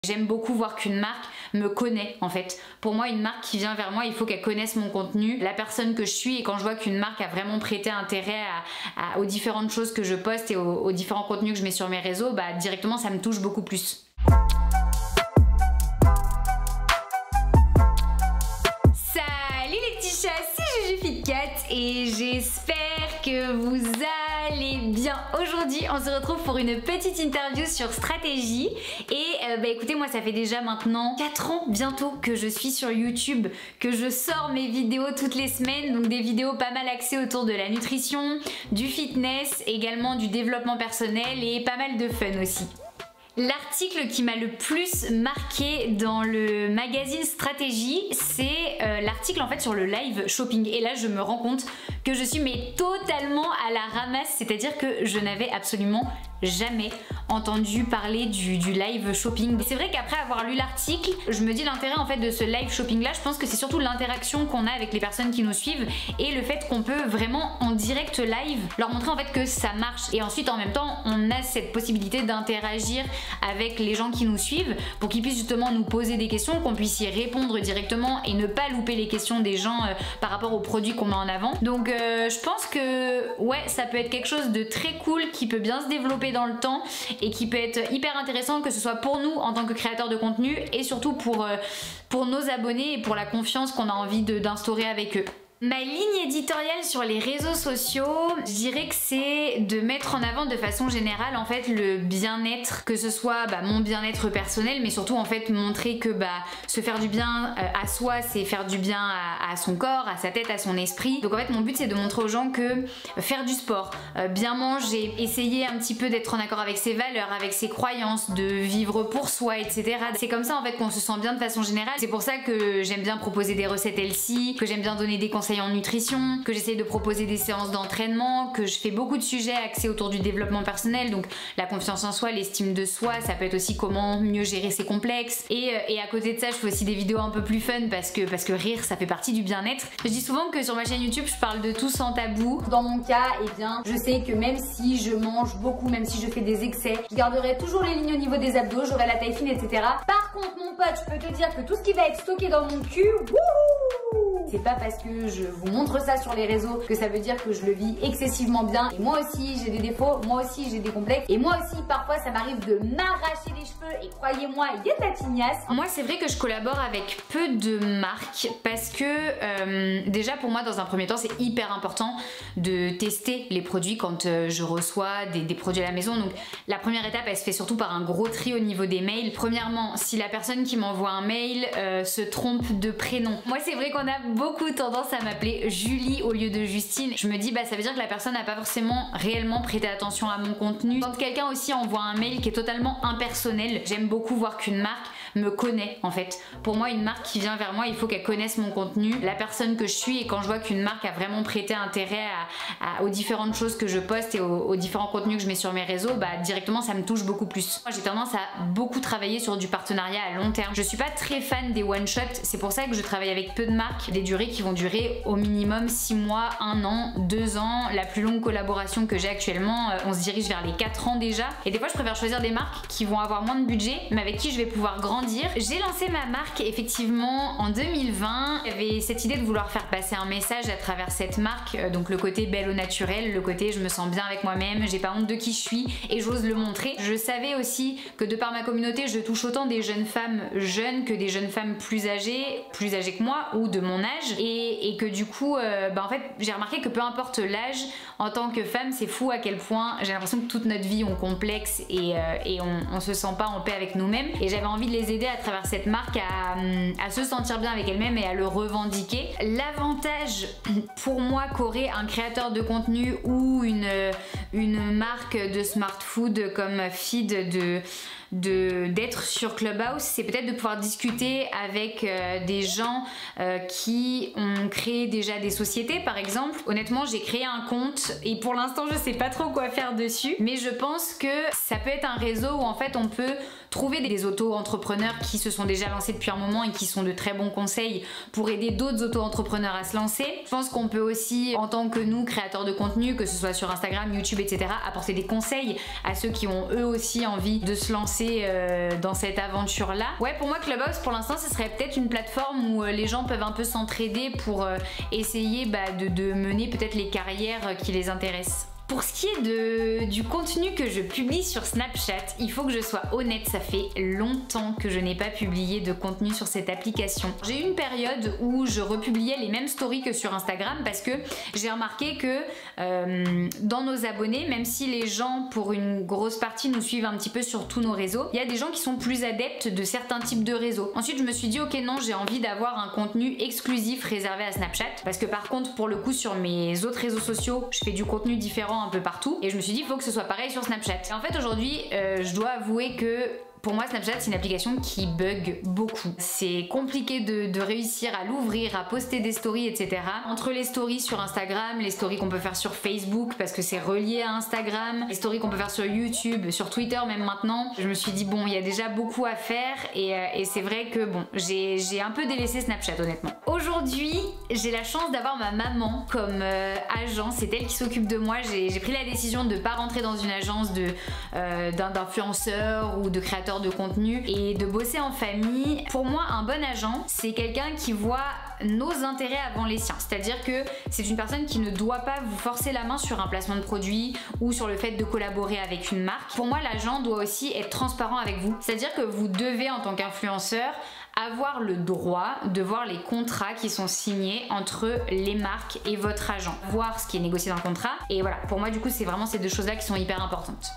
J'aime beaucoup voir qu'une marque me connaît en fait. Pour moi, une marque qui vient vers moi, il faut qu'elle connaisse mon contenu, la personne que je suis, et quand je vois qu'une marque a vraiment prêté intérêt aux différentes choses que je poste et aux différents contenus que je mets sur mes réseaux, bah directement ça me touche beaucoup plus. Salut les petits chats, c'est JujuFitCat et j'espère que vous allez bien. Aujourd'hui on se retrouve pour une petite interview sur stratégie et bah écoutez, moi ça fait déjà maintenant 4 ans bientôt que je suis sur YouTube, que je sors mes vidéos toutes les semaines, donc des vidéos pas mal axées autour de la nutrition, du fitness, également du développement personnel et pas mal de fun aussi. L'article qui m'a le plus marqué dans le magazine Stratégie, c'est l'article en fait sur le live shopping. Et là je me rends compte que je suis mais totalement à la ramasse, c'est-à-dire que je n'avais absolument jamais entendu parler du live shopping. Et c'est vrai qu'après avoir lu l'article, je me dis l'intérêt en fait de ce live shopping là, je pense que c'est surtout l'interaction qu'on a avec les personnes qui nous suivent et le fait qu'on peut vraiment en direct live leur montrer en fait que ça marche. Et ensuite en même temps on a cette possibilité d'interagir avec les gens qui nous suivent pour qu'ils puissent justement nous poser des questions, qu'on puisse y répondre directement et ne pas louper les questions des gens par rapport aux produits qu'on met en avant. Donc je pense que ouais, ça peut être quelque chose de très cool qui peut bien se développer dans le temps et qui peut être hyper intéressant, que ce soit pour nous en tant que créateurs de contenu et surtout pour nos abonnés et pour la confiance qu'on a envie d'instaurer avec eux. Ma ligne éditoriale sur les réseaux sociaux, je dirais que c'est de mettre en avant de façon générale en fait le bien-être, que ce soit mon bien-être personnel, mais surtout en fait montrer que se faire du bien à soi, c'est faire du bien à son corps, à sa tête, à son esprit. Donc en fait mon but c'est de montrer aux gens que faire du sport, bien manger, essayer un petit peu d'être en accord avec ses valeurs, avec ses croyances, de vivre pour soi, etc. C'est comme ça en fait qu'on se sent bien de façon générale. C'est pour ça que j'aime bien proposer des recettes healthy, que j'aime bien donner des conseils en nutrition, que j'essaie de proposer des séances d'entraînement, que je fais beaucoup de sujets axés autour du développement personnel, donc la confiance en soi, l'estime de soi, ça peut être aussi comment mieux gérer ses complexes. Et à côté de ça, je fais aussi des vidéos un peu plus fun parce que rire, ça fait partie du bien-être. Je dis souvent que sur ma chaîne YouTube, je parle de tout sans tabou. Dans mon cas, eh bien, je sais que même si je mange beaucoup, même si je fais des excès, je garderai toujours les lignes au niveau des abdos, j'aurai la taille fine, etc. Par contre, mon pote, je peux te dire que tout ce qui va être stocké dans mon cul, wouhou, c'est pas parce que je vous montre ça sur les réseaux que ça veut dire que je le vis excessivement bien. Et moi aussi j'ai des défauts, moi aussi j'ai des complexes, et moi aussi parfois ça m'arrive de m'arracher les cheveux, et croyez-moi, il y a de la tignasse. Moi c'est vrai que je collabore avec peu de marques parce que déjà pour moi dans un premier temps c'est hyper important de tester les produits quand je reçois des produits à la maison. Donc la première étape elle se fait surtout par un gros tri au niveau des mails. Premièrement, si la personne qui m'envoie un mail se trompe de prénom, moi c'est vrai qu'on a beaucoup tendance à m'appeler Julie au lieu de Justine. Je me dis ça veut dire que la personne n'a pas forcément réellement prêté attention à mon contenu. Quand quelqu'un aussi envoie un mail qui est totalement impersonnel, j'aime beaucoup voir qu'une marque me connaît en fait. Pour moi une marque qui vient vers moi, il faut qu'elle connaisse mon contenu, la personne que je suis, et quand je vois qu'une marque a vraiment prêté intérêt aux différentes choses que je poste et aux différents contenus que je mets sur mes réseaux, directement ça me touche beaucoup plus. Moi j'ai tendance à beaucoup travailler sur du partenariat à long terme. Je suis pas très fan des one shot, c'est pour ça que je travaille avec peu de marques, des durées qui vont durer au minimum 6 mois, 1 an, 2 ans. La plus longue collaboration que j'ai actuellement, on se dirige vers les 4 ans déjà. Et des fois je préfère choisir des marques qui vont avoir moins de budget mais avec qui je vais pouvoir grandir. J'ai lancé ma marque effectivement en 2020. J'avais cette idée de vouloir faire passer un message à travers cette marque, donc le côté belle au naturel, le côté je me sens bien avec moi-même, j'ai pas honte de qui je suis et j'ose le montrer. Je savais aussi que de par ma communauté je touche autant des jeunes femmes jeunes que des jeunes femmes plus âgées que moi ou de mon âge, et que du coup en fait j'ai remarqué que peu importe l'âge, en tant que femme c'est fou à quel point j'ai l'impression que toute notre vie on complexe et on se sent pas en paix avec nous-mêmes, et j'avais envie de les aider à travers cette marque à se sentir bien avec elles-mêmes et à le revendiquer. L'avantage pour moi qu'aurait un créateur de contenu ou une marque de smart food comme Feed d'être sur Clubhouse, c'est peut-être de pouvoir discuter avec des gens qui ont créé déjà des sociétés par exemple. Honnêtement j'ai créé un compte et pour l'instant je sais pas trop quoi faire dessus, mais je pense que ça peut être un réseau où en fait on peut trouver des auto-entrepreneurs qui se sont déjà lancés depuis un moment et qui sont de très bons conseils pour aider d'autres auto-entrepreneurs à se lancer. Je pense qu'on peut aussi, en tant que nous, créateurs de contenu, que ce soit sur Instagram, YouTube, etc., apporter des conseils à ceux qui ont eux aussi envie de se lancer dans cette aventure-là. Ouais, pour moi, Clubhouse, pour l'instant, ce serait peut-être une plateforme où les gens peuvent un peu s'entraider pour essayer de mener peut-être les carrières qui les intéressent. Pour ce qui est du contenu que je publie sur Snapchat, il faut que je sois honnête, ça fait longtemps que je n'ai pas publié de contenu sur cette application. J'ai eu une période où je republiais les mêmes stories que sur Instagram parce que j'ai remarqué que dans nos abonnés, même si les gens pour une grosse partie nous suivent un petit peu sur tous nos réseaux, il y a des gens qui sont plus adeptes de certains types de réseaux. Ensuite, je me suis dit ok non, j'ai envie d'avoir un contenu exclusif réservé à Snapchat parce que par contre pour le coup sur mes autres réseaux sociaux, je fais du contenu différent un peu partout et je me suis dit il faut que ce soit pareil sur Snapchat. Et en fait aujourd'hui je dois avouer que pour moi, Snapchat, c'est une application qui bug beaucoup. C'est compliqué de réussir à l'ouvrir, à poster des stories, etc. Entre les stories sur Instagram, les stories qu'on peut faire sur Facebook parce que c'est relié à Instagram, les stories qu'on peut faire sur YouTube, sur Twitter même maintenant, je me suis dit bon, il y a déjà beaucoup à faire et c'est vrai que bon, j'ai un peu délaissé Snapchat honnêtement. Aujourd'hui, j'ai la chance d'avoir ma maman comme agent, c'est elle qui s'occupe de moi. J'ai pris la décision de ne pas rentrer dans une agence d'influenceurs ou de créateurs de contenu et de bosser en famille. Pour moi, un bon agent, c'est quelqu'un qui voit nos intérêts avant les siens. C'est-à-dire que c'est une personne qui ne doit pas vous forcer la main sur un placement de produit ou sur le fait de collaborer avec une marque. Pour moi, l'agent doit aussi être transparent avec vous. C'est-à-dire que vous devez, en tant qu'influenceur, avoir le droit de voir les contrats qui sont signés entre les marques et votre agent. Voir ce qui est négocié dans le contrat. Et voilà, pour moi, du coup, c'est vraiment ces deux choses-là qui sont hyper importantes.